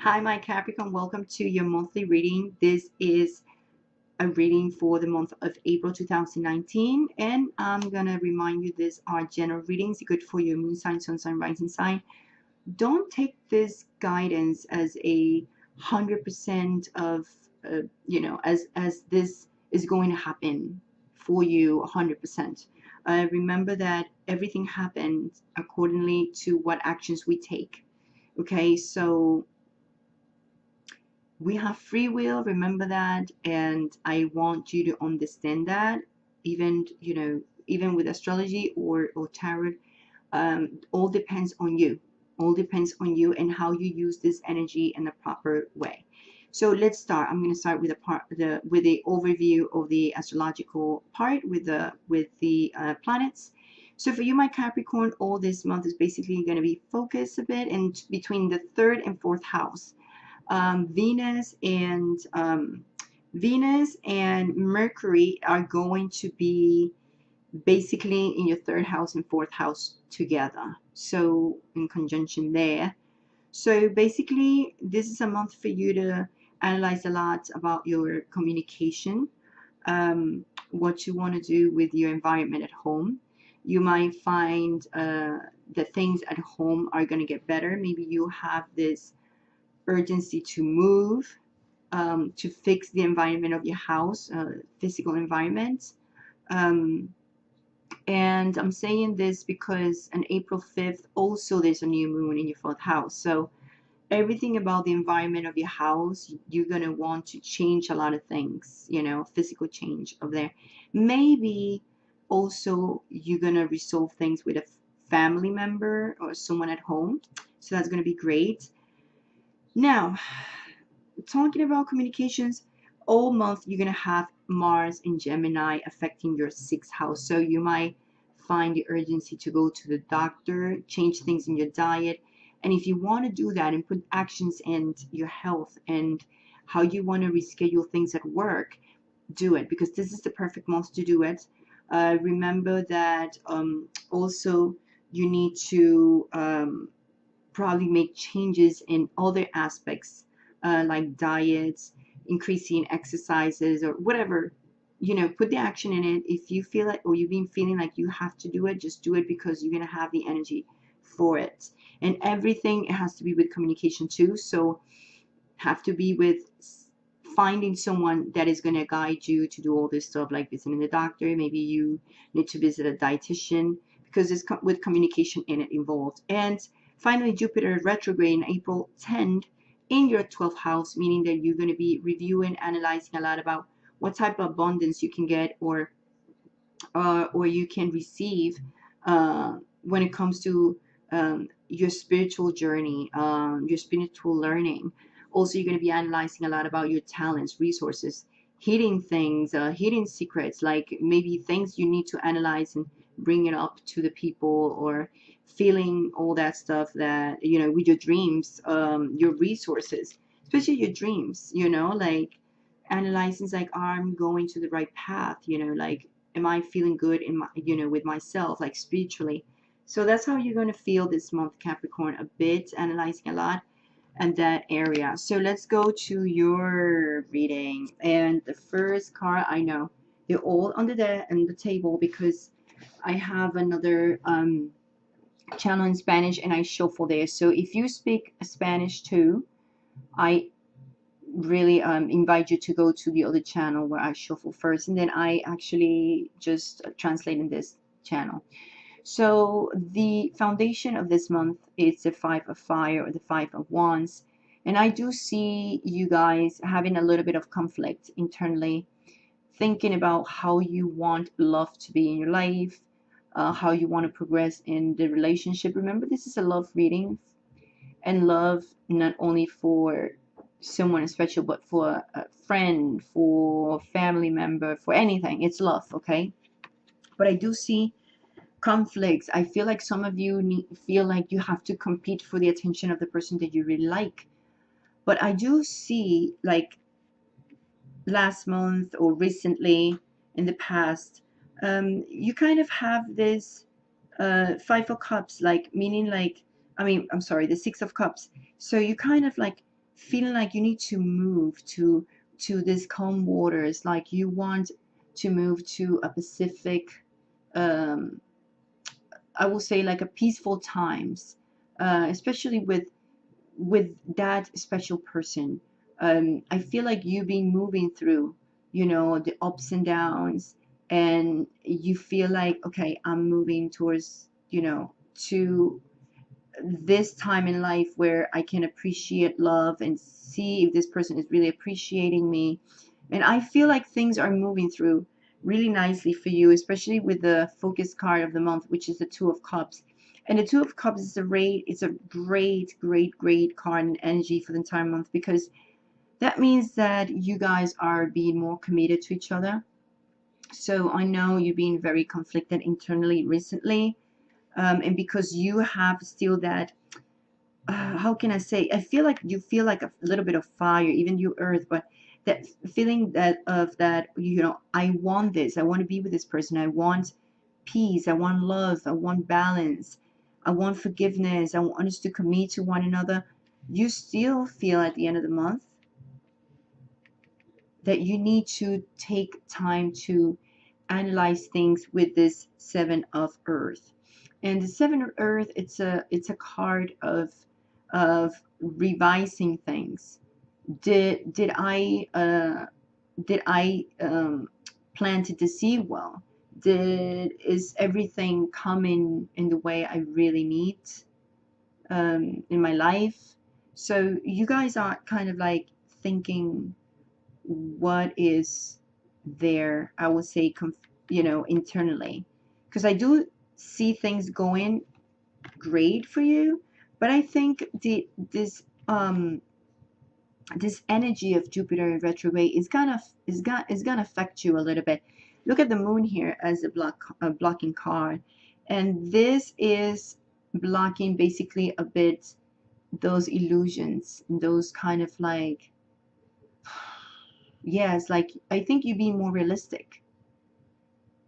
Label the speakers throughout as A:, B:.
A: Hi, my Capricorn. Welcome to your monthly reading. This is a reading for the month of April 2019. And I'm going to remind you these are general readings, good for your moon sign, sun sign, rising sign. Don't take this guidance as a 100% of, as this is going to happen for you 100%. Remember that everything happens accordingly to what actions we take. Okay, so we have free will, remember that, and I want you to understand that. Even with astrology or tarot, all depends on you. All depends on you and how you use this energy in a proper way. So let's start. I'm going to start with the overview of the astrological part with the planets. So for you, my Capricorn, all this month is basically going to be focused a bit in between the third and fourth house. Venus and Mercury are going to be basically in your third house and fourth house together, so in conjunction there. So basically this is a month for you to analyze a lot about your communication, what you want to do with your environment at home. You might find that things at home are going to get better. Maybe you have this urgency to move, to fix the environment of your house, physical environment. And I'm saying this because on April 5th, also there's a new moon in your fourth house. So everything about the environment of your house, you're going to want to change a lot of things, physical change of there. Maybe also you're going to resolve things with a family member or someone at home. So that's going to be great. Now, talking about communications, all month you're going to have Mars in Gemini affecting your sixth house. So you might find the urgency to go to the doctor, change things in your diet. And if you want to do that and put actions in your health and how you want to reschedule things at work, do it, because this is the perfect month to do it. Remember that also you need to probably make changes in other aspects, like diets, increasing exercises, or whatever. Put the action in it. If you feel like, or you've been feeling like you have to do it, just do it, because you're going to have the energy for it. And everything, it has to be with communication too. So have to be with finding someone that is going to guide you to do all this stuff, like visiting the doctor. Maybe you need to visit a dietitian, because it's with communication in it involved. And finally, Jupiter retrograde in April 10th in your 12th house, meaning that you're going to be reviewing, analyzing a lot about what type of abundance you can get or you can receive when it comes to your spiritual journey, your spiritual learning. Also, you're going to be analyzing a lot about your talents, resources, hidden things, hidden secrets, like maybe things you need to analyze and bring it up to the people, or feeling all that stuff that, with your dreams, your resources, especially your dreams, like analyzing, like, I'm going to the right path, like, am I feeling good in my, with myself, like spiritually. So that's how you're going to feel this month, Capricorn, a bit, analyzing a lot and that area. So let's go to your reading. And the first card, I know they're all under the table because I have another channel in Spanish and I shuffle there. So if you speak Spanish too, I really invite you to go to the other channel where I shuffle first, and then I actually just translate in this channel. So the foundation of this month is the Five of Fire, or the Five of Wands. And I do see you guys having a little bit of conflict internally, thinking about how you want love to be in your life, how you want to progress in the relationship. Remember, this is a love reading, and love not only for someone special, but for a friend, for a family member, for anything. It's love, okay? But I do see conflicts. I feel like some of you feel like you have to compete for the attention of the person that you really like. But I do see, like, last month or recently in the past, you kind of have this Five of Cups, like, meaning like, I'm sorry, the Six of Cups. So you kind of like feeling like you need to move to this calm waters, like you want to move to a Pacific, um, I will say like a peaceful times, especially with that special person. I feel like you've been moving through, you know, the ups and downs, and you feel like, okay, I'm moving towards, you know, to this time in life where I can appreciate love and see if this person is really appreciating me. And I feel like things are moving through really nicely for you, especially with the focus card of the month, which is the Two of Cups. And the Two of Cups is it's a great card and energy for the entire month, because that means that you guys are being more committed to each other. So I know you've been very conflicted internally recently, and because you have still that, how can I say? I feel like you feel like a little bit of fire, even you Earth, but that feeling that of that, you know, I want this. I want to be with this person. I want peace. I want love. I want balance. I want forgiveness. I want us to commit to one another. You still feel at the end of the month that you need to take time to analyze things with this Seven of Earth. And the Seven of Earth, it's a card of revising things. Did I plan to deceive well? Is everything coming in the way I really need in my life? So you guys are kind of like thinking what is there, I would say, you know, internally, because I do see things going great for you, but I think this energy of Jupiter in retrograde is gonna affect you a little bit. Look at the moon here as a blocking card, and this is blocking basically a bit those illusions, those kind of like, yes, like I think you being more realistic.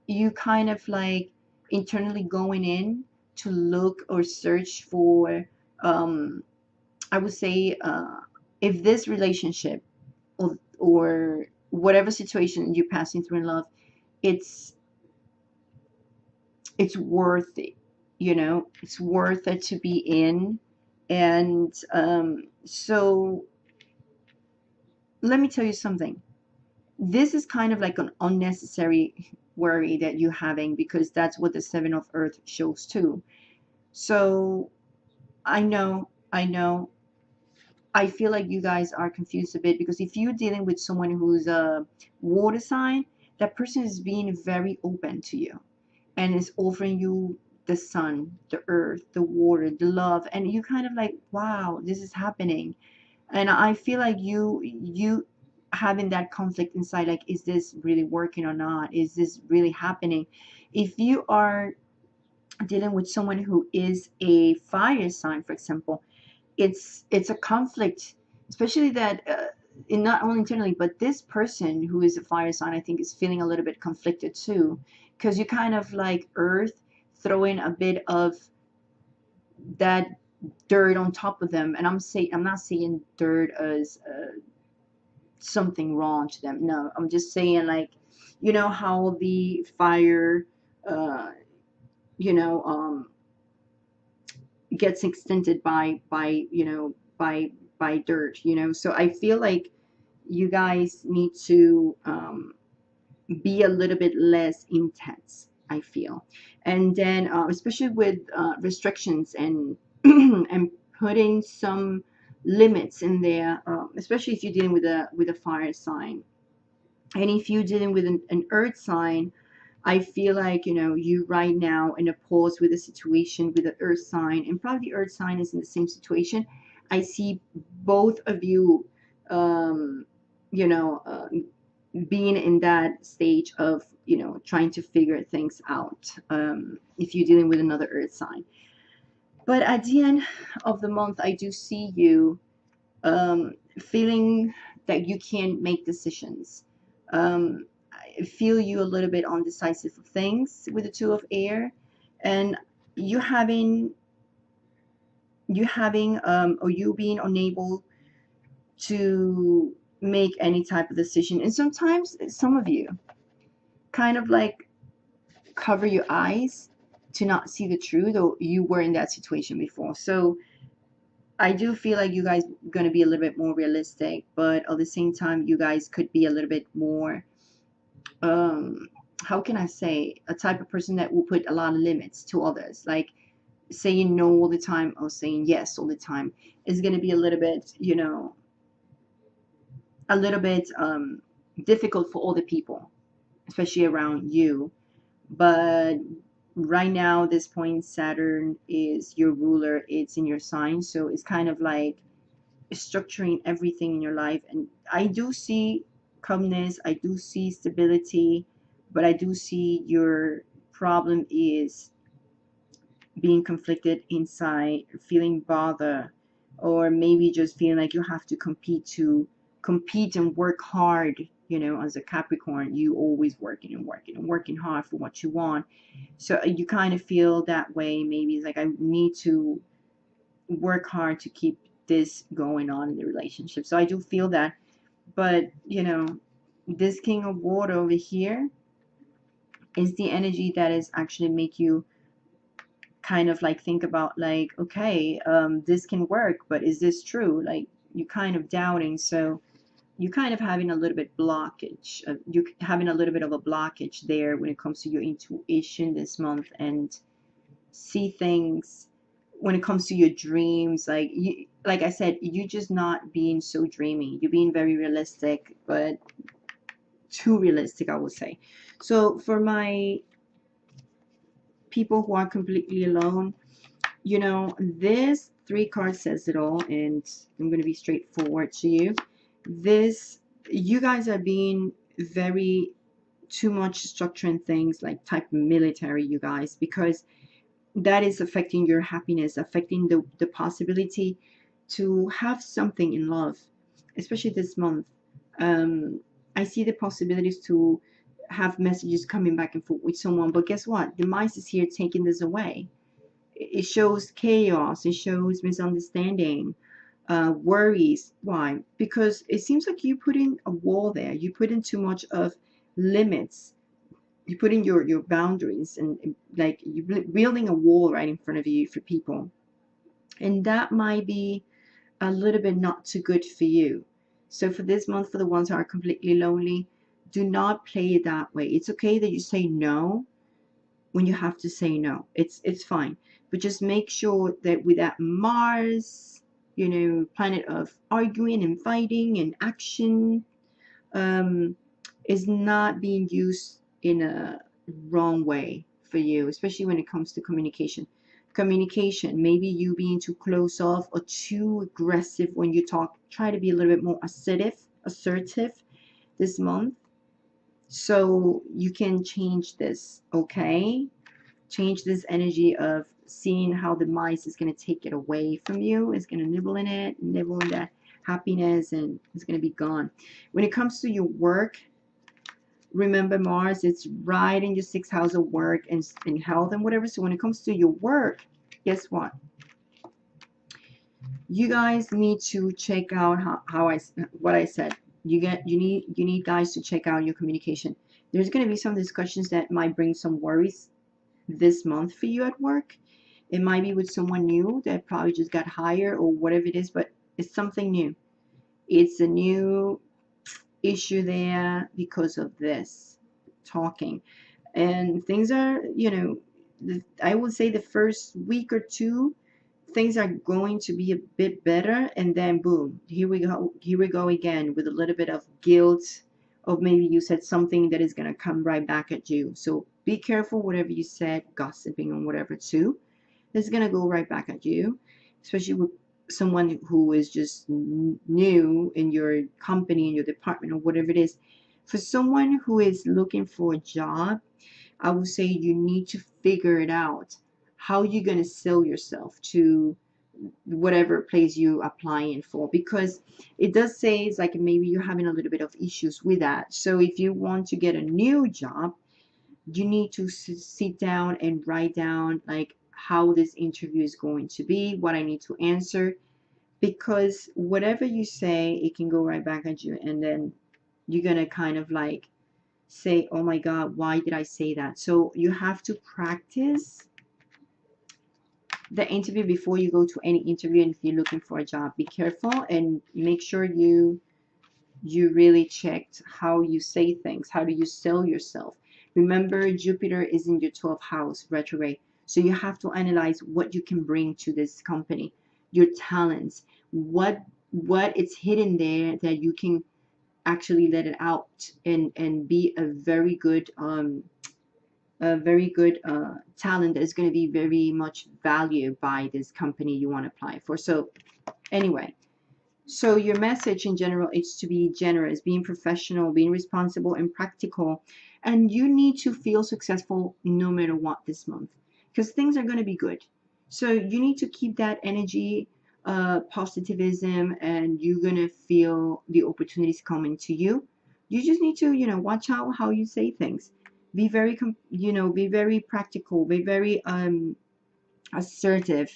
A: You kind of like internally going in to look or search for, um, I would say, if this relationship, or whatever situation you're passing through in love, it's it's worth it. You know, it's worth it to be in. And so let me tell you something. This is kind of like an unnecessary worry that you're having, because that's what the Seven of Earth shows too. So I know, I feel like you guys are confused a bit, because if you're dealing with someone who's a water sign, that person is being very open to you and is offering you the sun, the earth, the water, the love, and you kind of like, wow, this is happening. And I feel like you having that conflict inside, like, is this really working or not? Is this really happening? If you are dealing with someone who is a fire sign, for example, it's a conflict, especially that in not only internally, but this person who is a fire sign, I think, is feeling a little bit conflicted too, because you kind of like Earth throwing a bit of that dirt on top of them. And I'm not saying dirt as something wrong to them. No, I'm just saying, like, you know how the fire, uh, you know, gets extended by by dirt. You know, so I feel like you guys need to be a little bit less intense, I feel. And then especially with restrictions and and putting some limits in there, especially if you're dealing with a fire sign. And if you're dealing with an earth sign, I feel like, you know, you right now in a pause with a situation with the earth sign, and probably the earth sign is in the same situation. I see both of you, um, you know, being in that stage of, you know, trying to figure things out, if you're dealing with another earth sign. But at the end of the month, I do see you feeling that you can't make decisions. I feel you a little bit undecisive of things with the Two of Air, and you having or you being unable to make any type of decision. And sometimes some of you kind of like cover your eyes to not see the truth, or you were in that situation before. So I do feel like you guys are going to be a little bit more realistic, but at the same time, you guys could be a little bit more, um, how can I say, a type of person that will put a lot of limits to others. Like saying no all the time or saying yes all the time is going to be a little bit, you know, a little bit difficult for other people, especially around you. But right now, this point, Saturn is your ruler, it's in your sign, so it's kind of like structuring everything in your life. And I do see calmness, I do see stability, but I do see your problem is being conflicted inside, feeling bother, or maybe just feeling like you have to compete and work hard. You know, as a Capricorn, you always working and working and working hard for what you want. So you kind of feel that way. Maybe it's like I need to work hard to keep this going on in the relationship. So I do feel that. But you know, this King of Water over here is the energy that is actually make you kind of like think about like, okay, this can work, but is this true? Like you kind of doubting. So you kind of having a little bit blockage, you having a little bit of a blockage there when it comes to your intuition this month, and see things when it comes to your dreams. Like you, like I said, you just not being so dreamy, you're being very realistic, but too realistic, I would say. So for my people who are completely alone, you know, this three card says it all, and I'm going to be straightforward to you. This, you guys are being very too much structuring things like type military, you guys, because that is affecting your happiness, affecting the possibility to have something in love, especially this month. um I see the possibilities to have messages coming back and forth with someone, but guess what, the mice is here taking this away. It shows chaos, it shows misunderstanding, worries. Why? Because it seems like you put in a wall there, you put in too much of limits, you put in your boundaries, and like you building a wall right in front of you for people, and that might be a little bit not too good for you. So for this month, for the ones who are completely lonely, do not play it that way. It's okay that you say no when you have to say no. It's fine, but just make sure that with that Mars, you know, planet of arguing and fighting and action, um, is not being used in a wrong way for you, especially when it comes to communication. Communication, maybe you being too close off or too aggressive when you talk. Try to be a little bit more assertive this month, so you can change this, okay? Change this energy of seeing how the mice is going to take it away from you. It's going to nibble in it, nibble in that happiness, and it's going to be gone. When it comes to your work, remember Mars, it's right in your sixth house of work and health and whatever. So when it comes to your work, guess what? You guys need to check out what I said. You need guys to check out your communication. There's going to be some discussions that might bring some worries this month for you at work. It might be with someone new that probably just got hired or whatever it is, but it's something new. It's a new issue there because of this talking. And things are, you know, I would say the first week or two, things are going to be a bit better, and then boom, here we go again with a little bit of guilt of maybe you said something that is going to come right back at you. So be careful whatever you said, gossiping or whatever too. It's going to go right back at you, especially with someone who is just new in your company, in your department, or whatever it is. For someone who is looking for a job, I would say you need to figure it out. How you're going to sell yourself to whatever place you applying for, because it does say it's like maybe you're having a little bit of issues with that. So if you want to get a new job, you need to sit down and write down like how this interview is going to be, what I need to answer, because whatever you say, it can go right back at you, and then you're gonna kind of like say, oh my God, why did I say that? So you have to practice the interview before you go to any interview. And if you're looking for a job, be careful and make sure you really checked how you say things. How do you sell yourself? Remember, Jupiter is in your 12th house retrograde, so you have to analyze what you can bring to this company, your talents, what is hidden there that you can actually let it out and be a very good talent that is going to be very much valued by this company you want to apply for. So anyway, so your message in general is to be generous, being professional, being responsible and practical. And you need to feel successful no matter what this month, because things are going to be good. So you need to keep that energy, positivism, and you're going to feel the opportunities coming to you. You just need to, watch out how you say things. Be very, be very practical, be very assertive,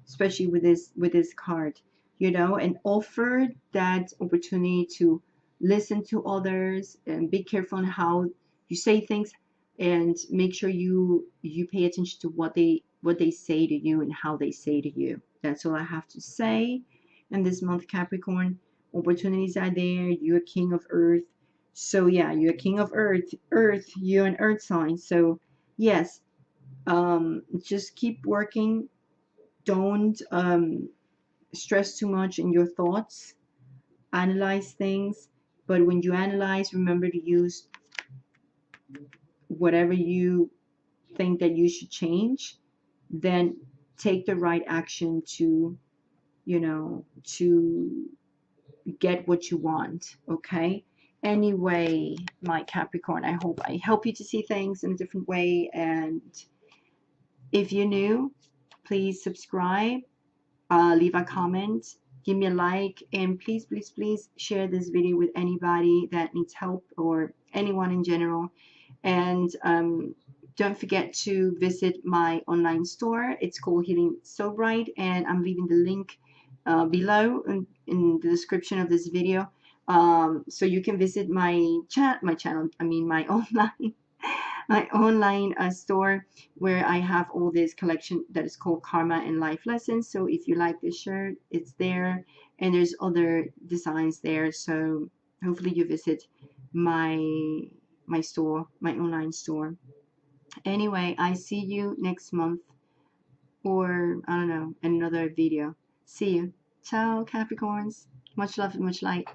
A: especially with this card, and offer that opportunity to listen to others and be careful on how you say things, and make sure you pay attention to what they say to you and how they say to you. That's all I have to say. And this month, Capricorn, opportunities are there. You're king of earth. So yeah, you're king of earth, you're an earth sign. So yes, just keep working. Don't stress too much in your thoughts. Analyze things, but when you analyze, remember to use whatever you think that you should change. Then take the right action to get what you want. Okay. Anyway, my Capricorn, I hope I help you to see things in a different way. And if you're new, please subscribe, leave a comment, give me a like, and please, please, please share this video with anybody that needs help or anyone in general. And don't forget to visit my online store. It's called HealingSoulbright, and I'm leaving the link below in the description of this video, so you can visit my channel. I mean, my online store, where I have all this collection that is called Karma and Life Lessons. So if you like this shirt, it's there, and there's other designs there. So hopefully you visit my store, my online store. Anyway, I see you next month, or I don't know, in another video. See you. Ciao, Capricorns. Much love and much light.